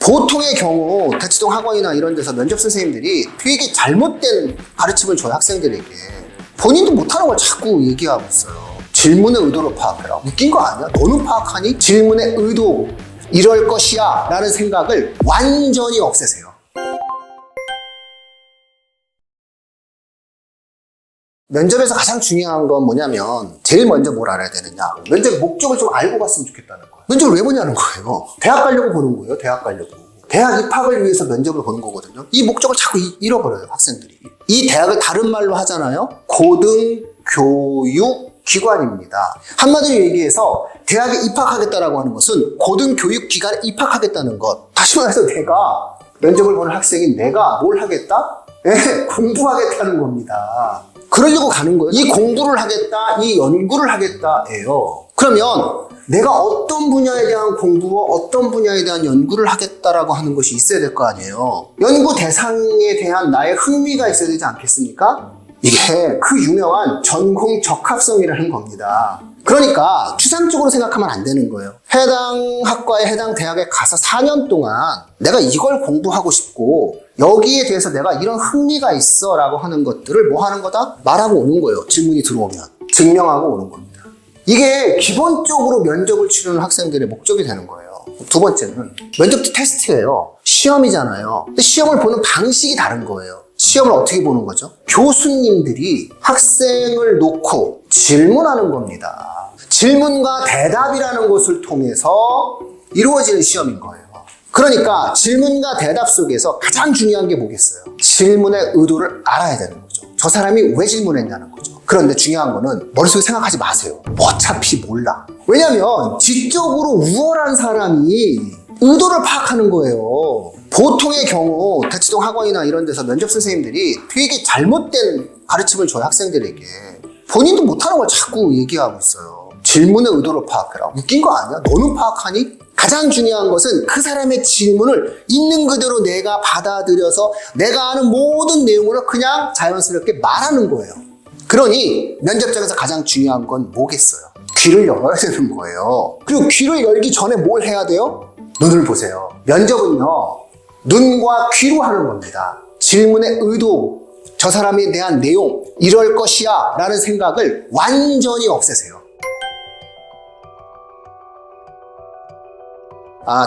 보통의 경우 대치동 학원이나 이런 데서 면접 선생님들이 되게 잘못된 가르침을 줘요, 학생들에게. 본인도 못하는 걸 자꾸 얘기하고 있어요. 질문의 의도를 파악해라. 웃긴 거 아니야? 너는 파악하니? 질문의 의도, 이럴 것이야 라는 생각을 완전히 없애세요. 면접에서 가장 중요한 건 뭐냐면 제일 먼저 뭘 알아야 되느냐, 면접의 목적을 좀 알고 갔으면 좋겠다는 거예요. 면접을 왜 보냐는 거예요. 대학 가려고 보는 거예요. 대학 가려고. 대학 입학을 위해서 면접을 보는 거거든요. 이 목적을 자꾸 잃어버려요, 학생들이. 이 대학을 다른 말로 하잖아요. 고등교육기관입니다. 한마디로 얘기해서 대학에 입학하겠다라고 하는 것은 고등교육기관에 입학하겠다는 것. 다시 말해서 내가 면접을 보는 학생이 내가 뭘 하겠다? 네, 공부하겠다는 겁니다. 그러려고 가는 거예요. 이 공부를 하겠다, 이 연구를 하겠다예요. 그러면 내가 어떤 분야에 대한 공부와 어떤 분야에 대한 연구를 하겠다라고 하는 것이 있어야 될 거 아니에요. 연구 대상에 대한 나의 흥미가 있어야 되지 않겠습니까? 이게 그 유명한 전공 적합성이라는 겁니다. 그러니까 추상적으로 생각하면 안 되는 거예요. 해당 학과에 해당 대학에 가서 4년 동안 내가 이걸 공부하고 싶고 여기에 대해서 내가 이런 흥미가 있어 라고 하는 것들을 뭐 하는 거다? 말하고 오는 거예요. 질문이 들어오면. 증명하고 오는 겁니다. 이게 기본적으로 면접을 치르는 학생들의 목적이 되는 거예요. 두 번째는 면접 테스트예요. 시험이잖아요. 근데 시험을 보는 방식이 다른 거예요. 시험을 어떻게 보는 거죠? 교수님들이 학생을 놓고 질문하는 겁니다. 질문과 대답이라는 것을 통해서 이루어지는 시험인 거예요. 그러니까 질문과 대답 속에서 가장 중요한 게 뭐겠어요? 질문의 의도를 알아야 되는 거죠. 저 사람이 왜 질문했냐는 거죠. 그런데 중요한 거는 머릿속에 생각하지 마세요. 어차피 몰라. 왜냐면 지적으로 우월한 사람이 의도를 파악하는 거예요. 보통의 경우 대치동 학원이나 이런 데서 면접 선생님들이 되게 잘못된 가르침을 줘요, 학생들에게. 본인도 못하는 걸 자꾸 얘기하고 있어요. 질문의 의도를 파악해라. 웃긴 거 아니야? 너는 파악하니? 가장 중요한 것은 그 사람의 질문을 있는 그대로 내가 받아들여서 내가 아는 모든 내용으로 그냥 자연스럽게 말하는 거예요. 그러니 면접장에서 가장 중요한 건 뭐겠어요? 귀를 열어야 되는 거예요. 그리고 귀를 열기 전에 뭘 해야 돼요? 눈을 보세요. 면접은요, 눈과 귀로 하는 겁니다. 질문의 의도, 저 사람에 대한 내용, 이럴 것이야 라는 생각을 완전히 없애세요.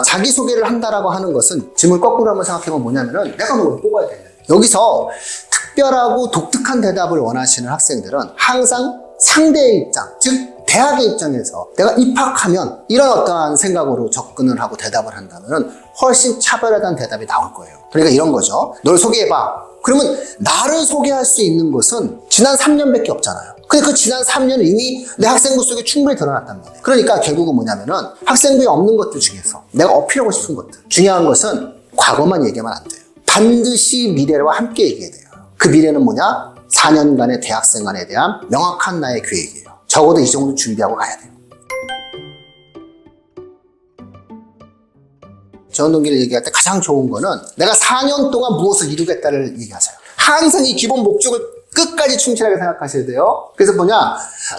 자기소개를 한다라고 하는 것은 질문 거꾸로 한번 생각해보면 뭐냐면은 내가 뭘 뽑아야 되냐. 여기서 특별하고 독특한 대답을 원하시는 학생들은 항상 상대의 입장, 즉 대학의 입장에서 내가 입학하면 이런 어떠한 생각으로 접근을 하고 대답을 한다면 훨씬 차별화된 대답이 나올 거예요. 그러니까 이런 거죠. 널 소개해봐. 그러면 나를 소개할 수 있는 것은 지난 3년밖에 없잖아요. 근데 그 지난 3년은 이미 내 학생부 속에 충분히 드러났단 말이에요. 그러니까 결국은 뭐냐면은 학생부에 없는 것들 중에서 내가 어필하고 싶은 것들, 중요한 것은 과거만 얘기하면 안 돼요. 반드시 미래와 함께 얘기해야 돼요. 그 미래는 뭐냐? 4년간의 대학생활에 대한 명확한 나의 계획이에요. 적어도 이 정도 준비하고 가야 돼요. 지원동기를 얘기할 때 가장 좋은 거는 내가 4년 동안 무엇을 이루겠다를 얘기하세요. 항상 이 기본 목적을 끝까지 충실하게 생각하셔야 돼요. 그래서 뭐냐,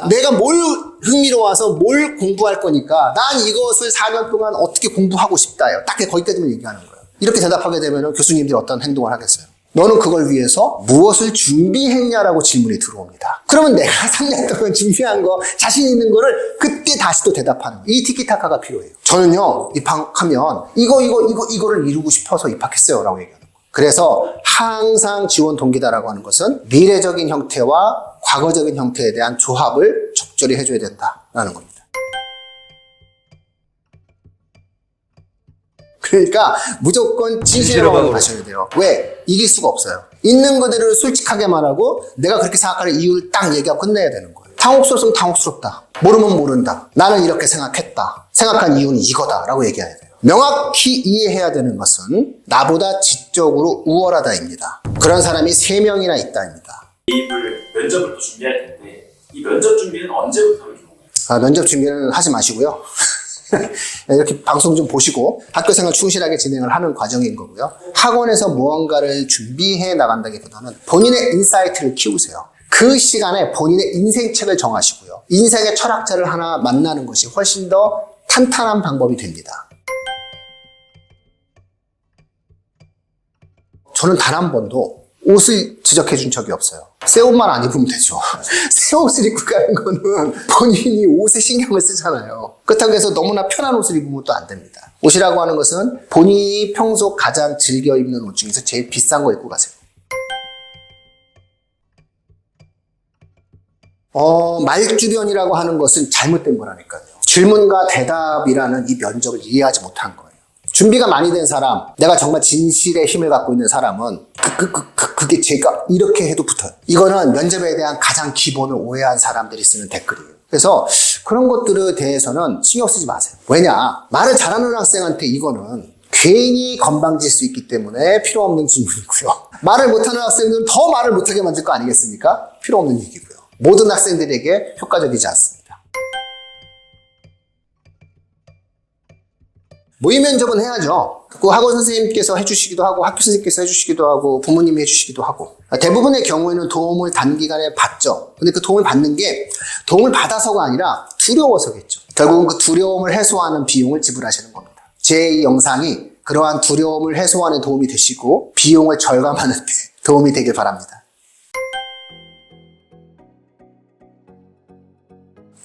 내가 뭘 흥미로워서 뭘 공부할 거니까 난 이것을 4년 동안 어떻게 공부하고 싶다요. 딱 거기까지만 얘기하는 거예요. 이렇게 대답하게 되면 교수님들이 어떤 행동을 하겠어요? 너는 그걸 위해서 무엇을 준비했냐라고 질문이 들어옵니다. 그러면 내가 3년 동안 준비한 거, 자신 있는 거를 그때 다시 또 대답하는 거예요. 이 티키타카가 필요해요. 저는요, 입학하면 이거를 이루고 싶어서 입학했어요 라고 얘기하는 거예요. 그래서 항상 지원 동기다라고 하는 것은 미래적인 형태와 과거적인 형태에 대한 조합을 적절히 해줘야 된다라는 겁니다. 그러니까 무조건 진실의 방법을 가셔야 돼요. 왜? 이길 수가 없어요. 있는 그대로 솔직하게 말하고 내가 그렇게 생각하는 이유를 딱 얘기하고 끝내야 되는 거예요. 당혹스러우면 당혹스럽다. 모르면 모른다. 나는 이렇게 생각했다. 생각한 이유는 이거다 라고 얘기해야 돼요. 명확히 이해해야 되는 것은 나보다 지적으로 우월하다입니다. 그런 사람이 3명이나 있다입니다. 면접을 또 준비할 텐데 이 면접 준비는 언제부터 이렇게 하나요? 면접 준비는 하지 마시고요. 이렇게 방송 좀 보시고 학교생활 충실하게 진행을 하는 과정인 거고요. 학원에서 무언가를 준비해 나간다기보다는 본인의 인사이트를 키우세요. 그 시간에 본인의 인생책을 정하시고요. 인생의 철학자를 하나 만나는 것이 훨씬 더 탄탄한 방법이 됩니다. 저는 단 한 번도 옷을 지적해 준 적이 없어요. 새 옷만 안 입으면 되죠. 새 옷을 입고 가는 거는 본인이 옷에 신경을 쓰잖아요. 그렇다고 해서 너무나 편한 옷을 입으면 또 안 됩니다. 옷이라고 하는 것은 본인이 평소 가장 즐겨 입는 옷 중에서 제일 비싼 거 입고 가세요. 말주변이라고 하는 것은 잘못된 거라니까요. 질문과 대답이라는 이 면접을 이해하지 못한 거예요. 준비가 많이 된 사람, 내가 정말 진실의 힘을 갖고 있는 사람은 그게 제가 이렇게 해도 붙어요. 이거는 면접에 대한 가장 기본을 오해한 사람들이 쓰는 댓글이에요. 그래서 그런 것들에 대해서는 신경 쓰지 마세요. 왜냐? 말을 잘하는 학생한테 이거는 괜히 건방질 수 있기 때문에 필요 없는 질문이고요. 말을 못하는 학생들은 더 말을 못하게 만들 거 아니겠습니까? 필요 없는 얘기고요. 모든 학생들에게 효과적이지 않습니다. 모의 면접은 해야죠. 그 학원 선생님께서 해주시기도 하고 학교 선생님께서 해주시기도 하고 부모님이 해주시기도 하고 대부분의 경우에는 도움을 단기간에 받죠. 근데 그 도움을 받는 게 도움을 받아서가 아니라 두려워서겠죠. 결국은 그 두려움을 해소하는 비용을 지불하시는 겁니다. 제 이 영상이 그러한 두려움을 해소하는 도움이 되시고 비용을 절감하는 데 도움이 되길 바랍니다.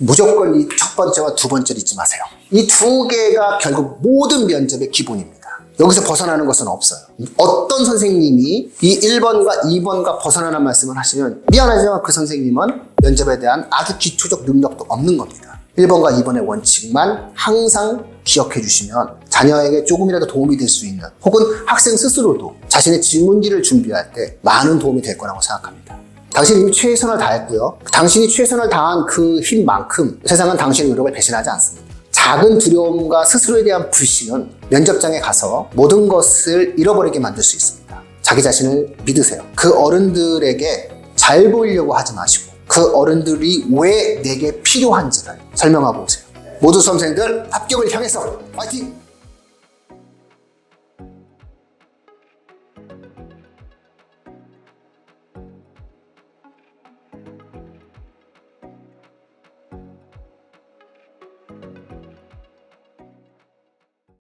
무조건 이 첫 번째와 두 번째를 잊지 마세요. 이 두 개가 결국 모든 면접의 기본입니다. 여기서 벗어나는 것은 없어요. 어떤 선생님이 이 1번과 2번과 벗어나는 말씀을 하시면 미안하지만 그 선생님은 면접에 대한 아주 기초적 능력도 없는 겁니다. 1번과 2번의 원칙만 항상 기억해 주시면 자녀에게 조금이라도 도움이 될 수 있는 혹은 학생 스스로도 자신의 질문지를 준비할 때 많은 도움이 될 거라고 생각합니다. 당신이 이미 최선을 다했고요. 당신이 최선을 다한 그 힘만큼 세상은 당신의 노력을 배신하지 않습니다. 작은 두려움과 스스로에 대한 불신은 면접장에 가서 모든 것을 잃어버리게 만들 수 있습니다. 자기 자신을 믿으세요. 그 어른들에게 잘 보이려고 하지 마시고 그 어른들이 왜 내게 필요한지를 설명하고 오세요. 모두 수험생들 합격을 향해서 파이팅!